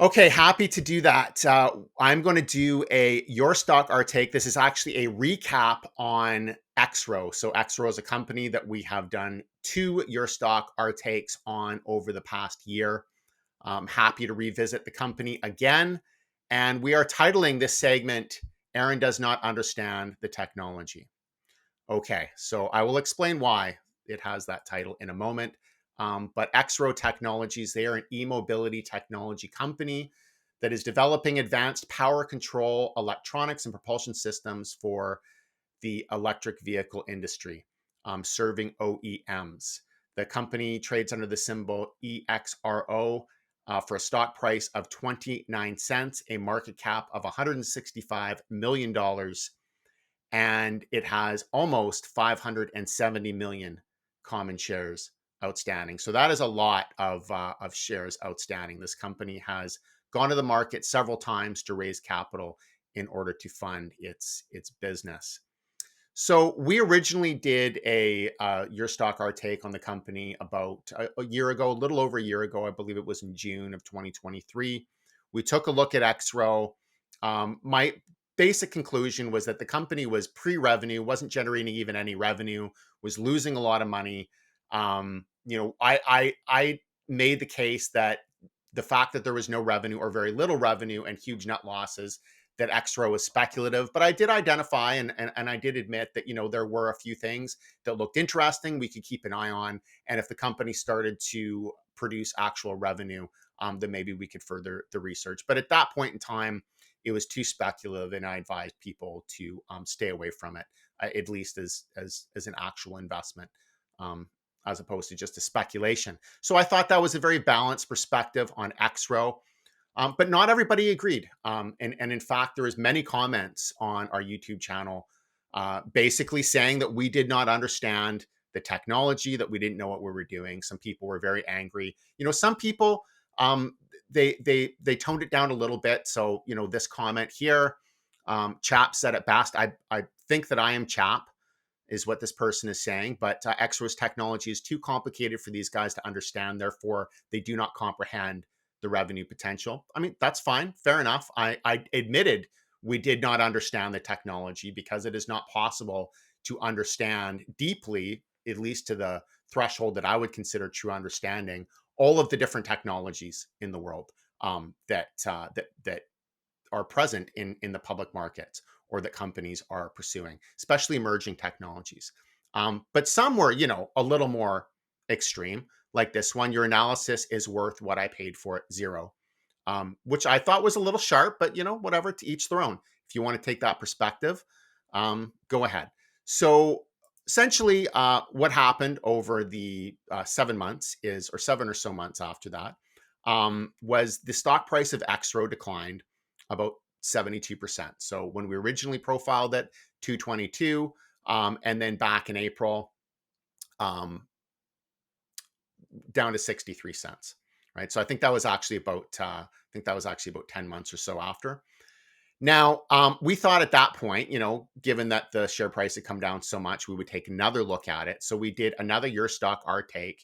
Okay, happy to do that. I'm going to do a Your Stock, Our Take. This is actually a recap on Exro. So, Exro is a company that we have done two Your Stock, Our Takes on over the past year. I'm happy to revisit the company again. And we are titling this segment, Aaron Does Not Understand the Technology. Okay, so I will explain why it has that title in a moment. But Exro Technologies, they are an e-mobility technology company that is developing advanced power control, electronics, and propulsion systems for the electric vehicle industry, serving OEMs. The company trades under the symbol EXRO for a stock price of 29 cents, a market cap of $165 million, and it has almost 570 million common shares outstanding. So that is a lot of shares outstanding. This company has gone to the market several times to raise capital in order to fund its business. So we originally did a Your Stock, Our Take on the company about a year ago, a little over a year ago. I believe it was in June of 2023. We took a look at Exro. My basic conclusion was that the company was pre-revenue, wasn't generating even any revenue, was losing a lot of money. I made the case that the fact that there was no revenue or very little revenue and huge net losses, that Exro was speculative. But I did identify and I did admit that, there were a few things that looked interesting we could keep an eye on. And if the company started to produce actual revenue, then maybe we could further the research. But at that point in time, it was too speculative, and I advised people to stay away from it, at least as an actual investment, as opposed to just a speculation. So I thought that was a very balanced perspective on Exro. But not everybody agreed. And in fact, there was many comments on our YouTube channel basically saying that we did not understand the technology, that we didn't know what we were doing. Some people were very angry. Some people, they toned it down a little bit. So, this comment here, Chap said it best. I think that I am Chap, is what this person is saying. But Exro's technology is too complicated for these guys to understand. Therefore, they do not comprehend the revenue potential. I mean, that's fine. Fair enough. I admitted we did not understand the technology because it is not possible to understand deeply, at least to the threshold that I would consider true understanding, all of the different technologies in the world, that are present in the public markets or that companies are pursuing, especially emerging technologies. But some were, a little more extreme, like this one. Your analysis is worth what I paid for it, zero. Which I thought was a little sharp, but whatever, to each their own. If you want to take that perspective, go ahead. So essentially, what happened over the 7 months or 7 or so months after that, was the stock price of Exro declined about 72%. So when we originally profiled it, 222, and then back in April, um, down to 63 cents. Right. So I think that was actually about 10 months or so after. Now, we thought at that point, given that the share price had come down so much, we would take another look at it. So we did another Your Stock, Our Take,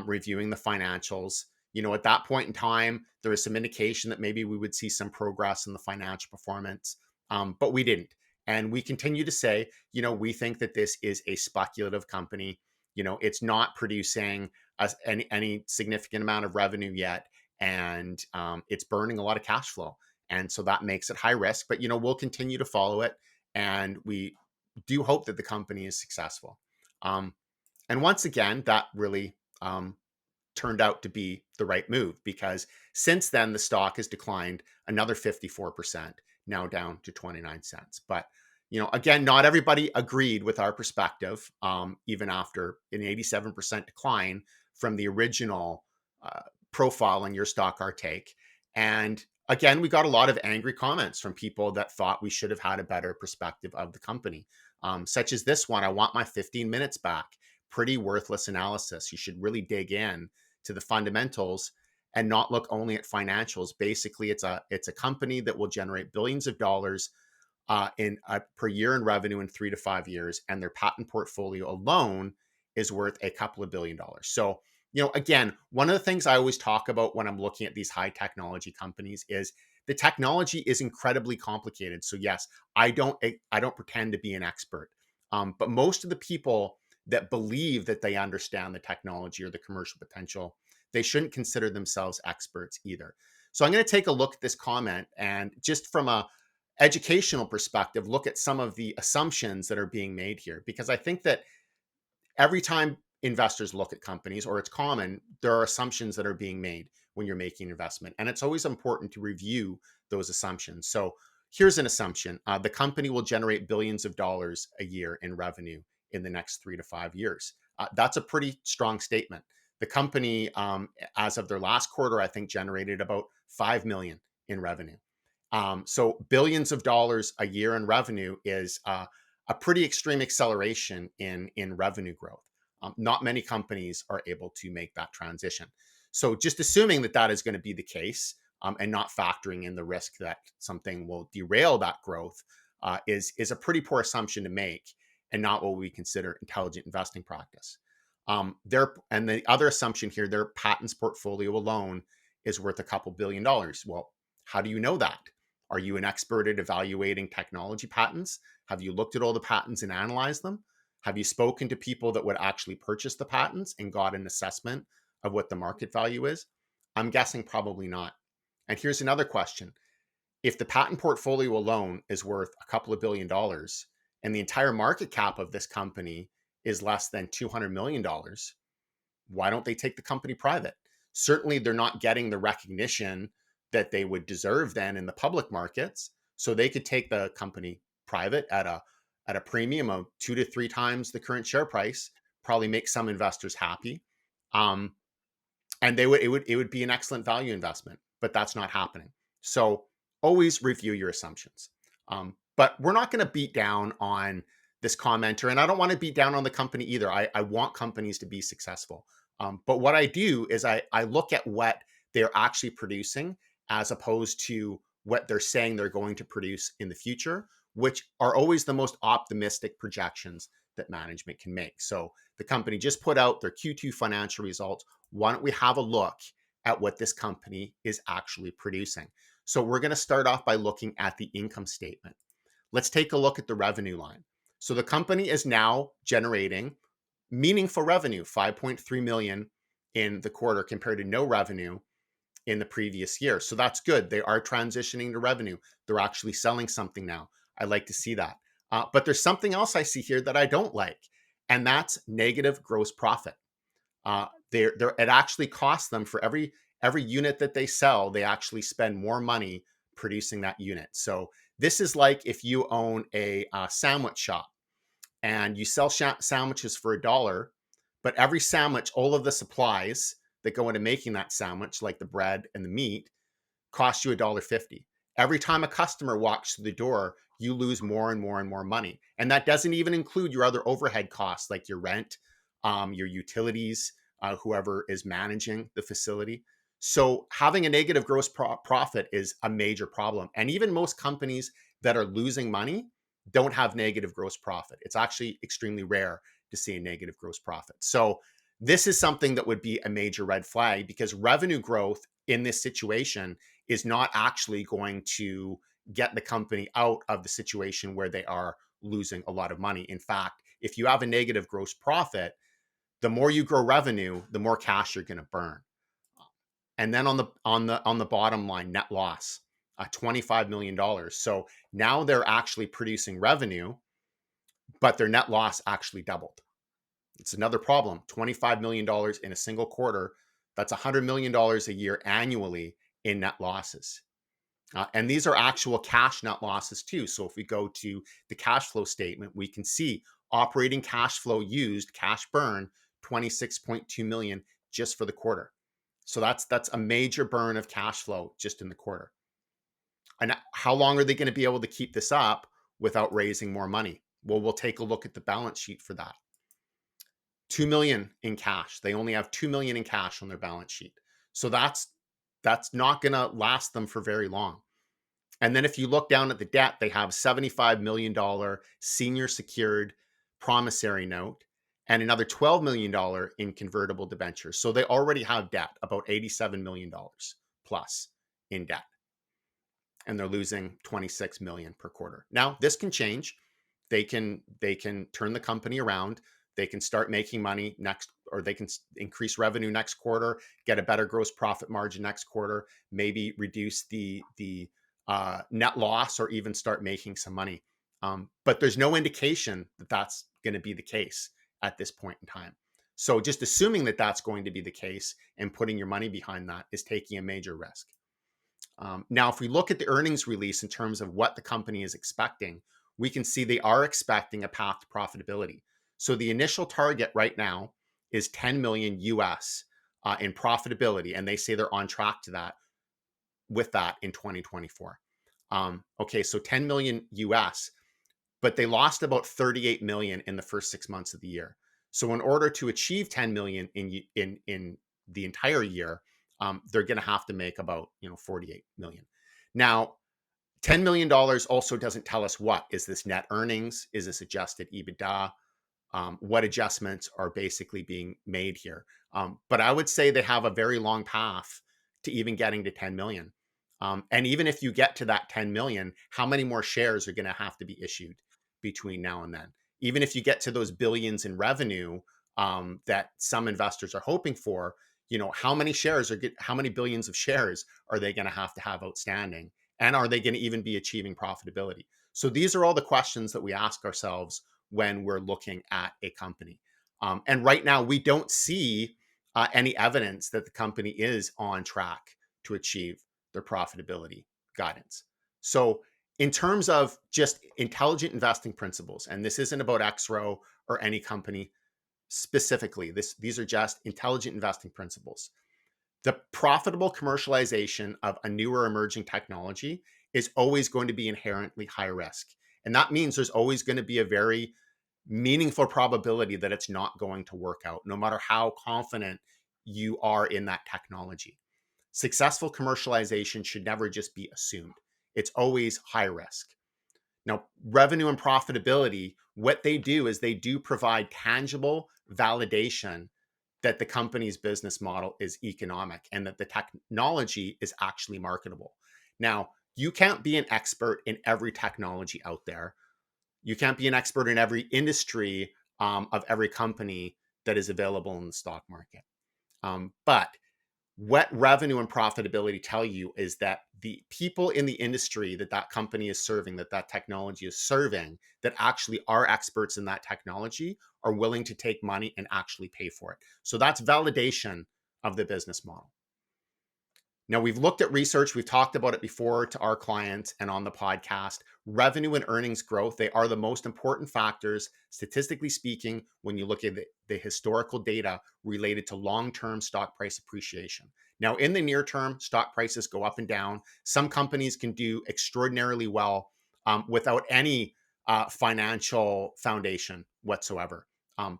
reviewing the financials. At that point in time, there was some indication that maybe we would see some progress in the financial performance, but we didn't. And we continue to say, we think that this is a speculative company. It's not producing any significant amount of revenue yet, and it's burning a lot of cash flow. And so that makes it high risk, but we'll continue to follow it, and we do hope that the company is successful. And once again, that really turned out to be the right move, because since then the stock has declined another 54%, now down to 29 cents. But again, not everybody agreed with our perspective, even after an 87% decline from the original profile on Your Stock, Our Take. And again, we got a lot of angry comments from people that thought we should have had a better perspective of the company, such as this one. I want my 15 minutes back. Pretty worthless analysis. You should really dig in to the fundamentals and not look only at financials. Basically, it's a company that will generate billions of dollars per year in revenue in 3 to 5 years, and their patent portfolio alone is worth a couple of $1 billion. So Again, one of the things I always talk about when I'm looking at these high technology companies is the technology is incredibly complicated. So yes, I don't pretend to be an expert, but most of the people that believe that they understand the technology or the commercial potential, they shouldn't consider themselves experts either. So I'm going to take a look at this comment and just from a educational perspective, look at some of the assumptions that are being made here, because I think that every time investors look at companies, or it's common, there are assumptions that are being made when you're making an investment. And it's always important to review those assumptions. So here's an assumption: the company will generate billions of dollars a year in revenue in the next 3 to 5 years. That's a pretty strong statement. The company, as of their last quarter, I think generated about 5 million in revenue. So billions of dollars a year in revenue is a pretty extreme acceleration in revenue growth. Not many companies are able to make that transition. So just assuming that that is going to be the case, and not factoring in the risk that something will derail that growth, is a pretty poor assumption to make, and not what we consider intelligent investing practice. And the other assumption here, their patents portfolio alone is worth a couple $1 billion. Well, how do you know that? Are you an expert at evaluating technology patents? Have you looked at all the patents and analyzed them? Have you spoken to people that would actually purchase the patents and got an assessment of what the market value is? I'm guessing probably not. And here's another question. If the patent portfolio alone is worth a couple of $1 billion and the entire market cap of this company is less than $200 million, why don't they take the company private? Certainly, they're not getting the recognition that they would deserve then in the public markets. So they could take the company private at a premium of 2 to 3 times the current share price, probably make some investors happy. Um, and it would be an excellent value investment, but that's not happening. So always review your assumptions. But we're not going to beat down on this commenter, and I don't want to beat down on the company either. I want companies to be successful. But what I do is I look at what they're actually producing as opposed to what they're saying they're going to produce in the future, which are always the most optimistic projections that management can make. So the company just put out their Q2 financial results. Why don't we have a look at what this company is actually producing? So we're going to start off by looking at the income statement. Let's take a look at the revenue line. So the company is now generating meaningful revenue, 5.3 million in the quarter compared to no revenue in the previous year. So that's good. They are transitioning to revenue. They're actually selling something now. I like to see that. But there's something else I see here that I don't like, and that's negative gross profit. It actually costs them for every unit that they sell, they actually spend more money producing that unit. So this is like if you own a sandwich shop and you sell sandwiches for $1, but every sandwich, all of the supplies that go into making that sandwich, like the bread and the meat, cost you $1.50. Every time a customer walks through the door, you lose more and more and more money. And that doesn't even include your other overhead costs like your rent, your utilities, whoever is managing the facility. So having a negative gross profit is a major problem. And even most companies that are losing money don't have negative gross profit. It's actually extremely rare to see a negative gross profit. So this is something that would be a major red flag, because revenue growth in this situation is not actually going to get the company out of the situation where they are losing a lot of money. In fact, if you have a negative gross profit, the more you grow revenue, the more cash you're going to burn. And then on the bottom line, net loss, $25 million. So now they're actually producing revenue, but their net loss actually doubled. It's another problem. $25 million in a single quarter. That's $100 million a year annually in net losses. And these are actual cash net losses too. So if we go to the cash flow statement, we can see operating cash flow used, cash burn, 26.2 million just for the quarter. So that's a major burn of cash flow just in the quarter. And how long are they going to be able to keep this up without raising more money? Well, we'll take a look at the balance sheet for that. 2 million in cash. They only have 2 million in cash on their balance sheet. So that's not going to last them for very long. And then if you look down at the debt, they have $75 million senior secured promissory note and another $12 million in convertible debentures. So they already have debt, about $87 million plus in debt. And they're losing 26 million per quarter. Now, this can change. They can turn the company around. They can start making money next, or they can increase revenue next quarter, get a better gross profit margin next quarter, maybe reduce the net loss, or even start making some money. But there's no indication that that's going to be the case at this point in time. So just assuming that that's going to be the case and putting your money behind that is taking a major risk. Now, if we look at the earnings release in terms of what the company is expecting, we can see they are expecting a path to profitability. So the initial target right now is 10 million US in profitability, and they say they're on track to that with that in 2024. Okay, so 10 million US, but they lost about 38 million in the first 6 months of the year. So in order to achieve 10 million in the entire year, they're going to have to make about 48 million. Now, $10 million also doesn't tell us what is this net earnings, is this adjusted EBITDA, what adjustments are basically being made here. But I would say they have a very long path to even getting to 10 million. And even if you get to that 10 million, how many more shares are going to have to be issued between now and then? Even if you get to those billions in revenue that some investors are hoping for, how many how many billions of shares are they going to have outstanding? And are they going to even be achieving profitability? So these are all the questions that we ask ourselves when we're looking at a company. And right now, we don't see any evidence that the company is on track to achieve their profitability guidance. So in terms of just intelligent investing principles, and this isn't about Exro or any company specifically, these are just intelligent investing principles. The profitable commercialization of a newer emerging technology is always going to be inherently high risk. And that means there's always going to be a very meaningful probability that it's not going to work out, no matter how confident you are in that technology. Successful commercialization should never just be assumed. It's always high risk. Now, revenue and profitability, what they do is they do provide tangible validation that the company's business model is economic and that the technology is actually marketable. Now, you can't be an expert in every technology out there. You can't be an expert in every industry of every company that is available in the stock market. But what revenue and profitability tell you is that the people in the industry that company is serving, that technology is serving, that actually are experts in that technology, are willing to take money and actually pay for it. So that's validation of the business model. Now, we've looked at research. We've talked about it before to our clients and on the podcast. Revenue and earnings growth, they are the most important factors, statistically speaking, when you look at the historical data related to long-term stock price appreciation. Now, in the near term, stock prices go up and down. Some companies can do extraordinarily well without any financial foundation whatsoever.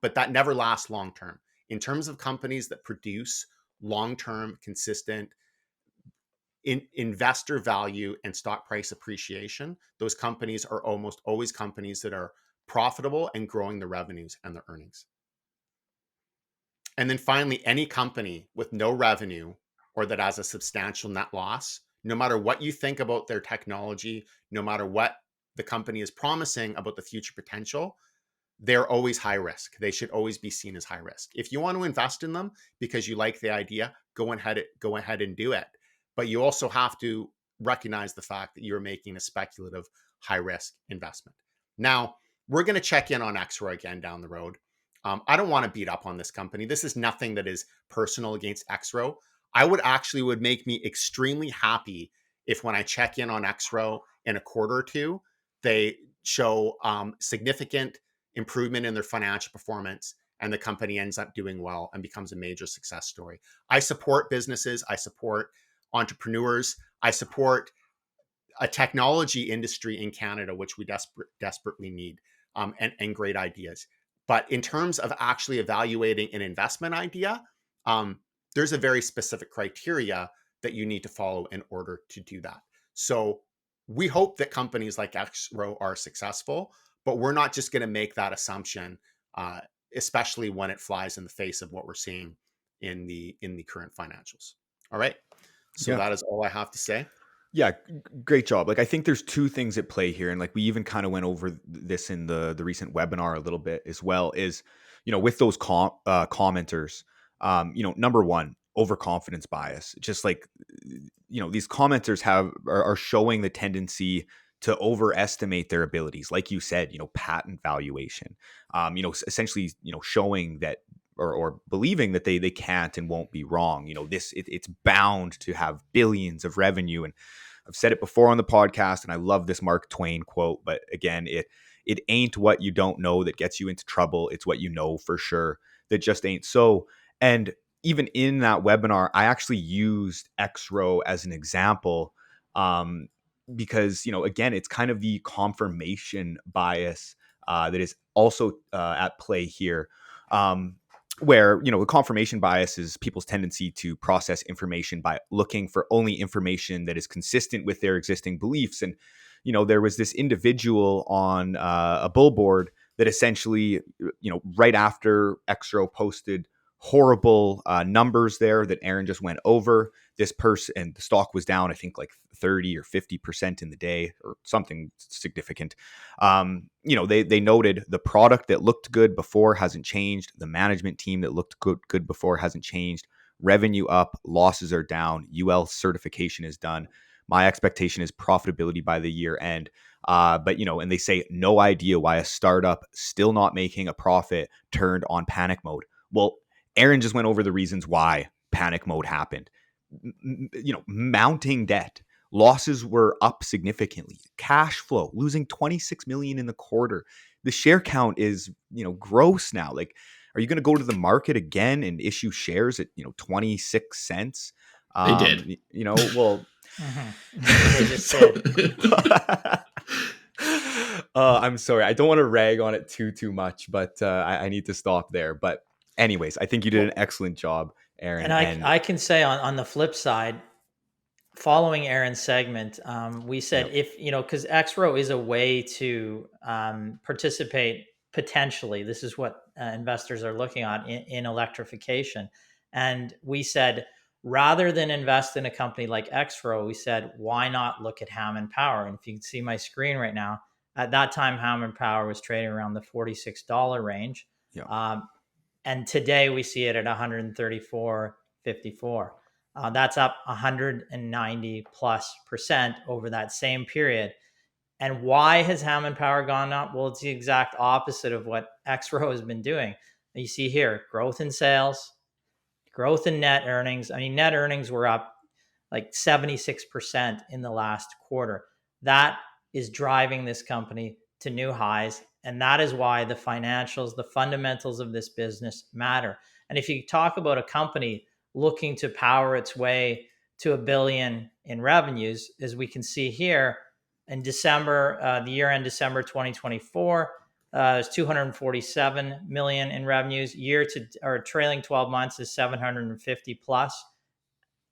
But that never lasts long-term. In terms of companies that produce long-term, consistent investor value and stock price appreciation, those companies are almost always companies that are profitable and growing the revenues and the earnings. And then finally, any company with no revenue or that has a substantial net loss, no matter what you think about their technology, no matter what the company is promising about the future potential, they're always high risk. They should always be seen as high risk. If you want to invest in them because you like the idea, go ahead and do it. But you also have to recognize the fact that you're making a speculative high risk investment. Now, we're going to check in on Exro again down the road. I don't want to beat up on this company. This is nothing that is personal against Exro. Would make me extremely happy if when I check in on Exro in a quarter or two, they show significant improvement in their financial performance and the company ends up doing well and becomes a major success story. I support businesses. I support entrepreneurs. I support a technology industry in Canada, which we desperately need, and great ideas. But in terms of actually evaluating an investment idea, there's a very specific criteria that you need to follow in order to do that. So we hope that companies like Exro are successful, but we're not just going to make that assumption especially when it flies in the face of what we're seeing in the current financials. All right. So Yeah. that is all I have to say. Yeah, great job. Like I think there's two things at play here, and like we even kind of went over this in the recent webinar a little bit as well. Is with those commenters, number one, overconfidence bias. Just like these commenters are showing the tendency to overestimate their abilities, like you said, patent valuation, essentially, showing that or believing that they can't and won't be wrong. It's bound to have billions of revenue. And I've said it before on the podcast, and I love this Mark Twain quote. But again, it ain't what you don't know that gets you into trouble. It's what you know for sure that just ain't so. And even in that webinar, I actually used Exro as an example, because again, it's kind of the confirmation bias that is also at play here. Where the confirmation bias is people's tendency to process information by looking for only information that is consistent with their existing beliefs. And there was this individual on a billboard that essentially, right after Exro posted horrible numbers there that Aaron just went over, this person, and the stock was down, I think like 30 or 50% in the day or something significant. They noted the product that looked good before hasn't changed. The management team that looked good before hasn't changed. Revenue up, losses are down. UL certification is done. My expectation is profitability by the year end. But and they say no idea why a startup still not making a profit turned on panic mode. Well, Aaron just went over the reasons why panic mode happened. Mounting debt. Losses were up significantly. Cash flow, losing 26 million in the quarter. The share count is, gross now. Like, are you going to go to the market again and issue shares at, 26 cents? They did. Well, They just so, did. I'm sorry. I don't want to rag on it too much, but I need to stop there. But anyways, I think you did an excellent job, Aaron. And I can say on the flip side, following Aaron's segment, we said Yep. if, because Xro is a way to participate potentially. This is what investors are looking at in electrification. And we said, rather than invest in a company like Xro, we said, why not look at Hammond Power? And if you can see my screen right now, at that time, Hammond Power was trading around the $46 range. Yep. And today we see it at 134.54. That's up 190 plus percent over that same period. And why has Hammond Power gone up? Well, it's the exact opposite of what Exro has been doing. You see here, growth in sales, growth in net earnings. I mean, net earnings were up like 76% in the last quarter. That is driving this company to new highs. And that is why the financials, the fundamentals of this business matter. And if you talk about a company looking to power its way to $1 billion in revenues, as we can see here in December, the year end December 2024, there's 247 million in revenues. Year to or trailing 12 months is 750 plus.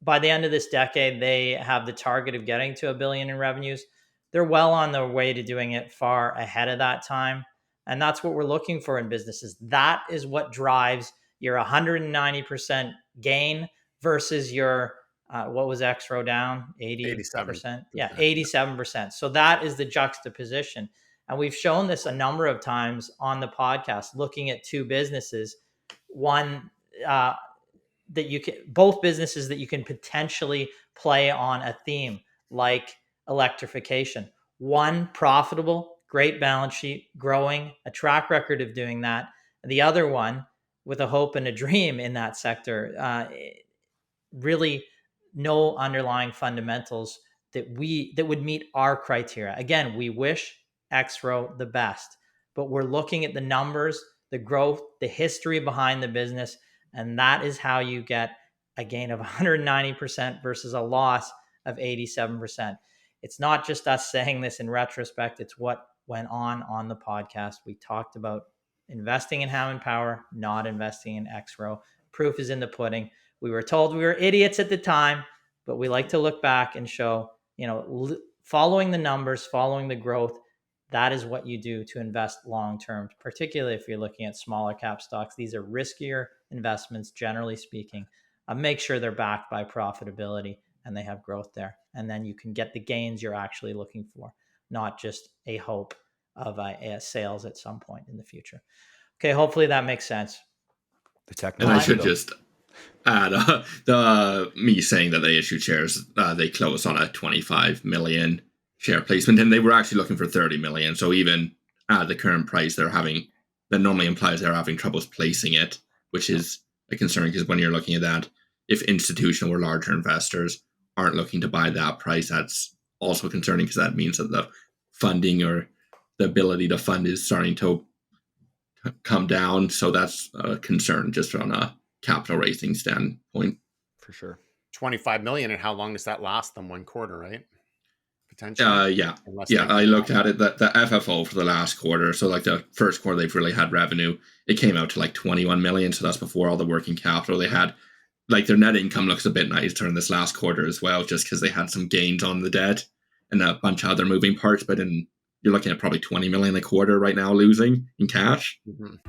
By the end of this decade, they have the target of getting to $1 billion in revenues. They're well on their way to doing it far ahead of that time. And that's what we're looking for in businesses. That is what drives your 190% gain versus your, what was Exro down? 80%? Yeah, 87%. So that is the juxtaposition. And we've shown this a number of times on the podcast, looking at two businesses. One, that you can, both businesses that you can potentially play on a theme like electrification. One profitable, great balance sheet, growing, a track record of doing that. The other one with a hope and a dream in that sector, really no underlying fundamentals that would meet our criteria. Again, we wish Exro the best, but we're looking at the numbers, the growth, the history behind the business, and that is how you get a gain of 190% versus a loss of 87%. It's not just us saying this in retrospect, it's what went on the podcast. We talked about investing in Hammond Power, not investing in Exro. Proof is in the pudding. We were told we were idiots at the time, but we like to look back and show, following the numbers, following the growth, That is what you do to invest long term, particularly if you're looking at smaller cap stocks. These are riskier investments, generally speaking. Make sure they're backed by profitability and they have growth there. And then you can get the gains you're actually looking for, not just a hope of a sales at some point in the future. Okay, hopefully that makes sense. The And I technology, should though. just add the me saying that they issued shares. They closed on a 25 million share placement, and they were actually looking for 30 million. So even at the current price, that normally implies they're having troubles placing it, which is a concern because when you're looking at that, if institutional or larger investors aren't looking to buy that price, that's also concerning because that means that the funding or the ability to fund is starting to come down. So that's a concern just on a capital raising standpoint. For sure. 25 million, and how long does that last them? 1 quarter, right? Potentially. Yeah. Unless Yeah, they I looked at it, the FFO for the last quarter. So like the first quarter, they've really had revenue. It came out to like 21 million. So that's before all the working capital they had. Like their net income looks a bit nicer in this last quarter as well, just because they had some gains on the debt and a bunch of other moving parts. But you're looking at probably 20 million a quarter right now losing in cash. Mhm.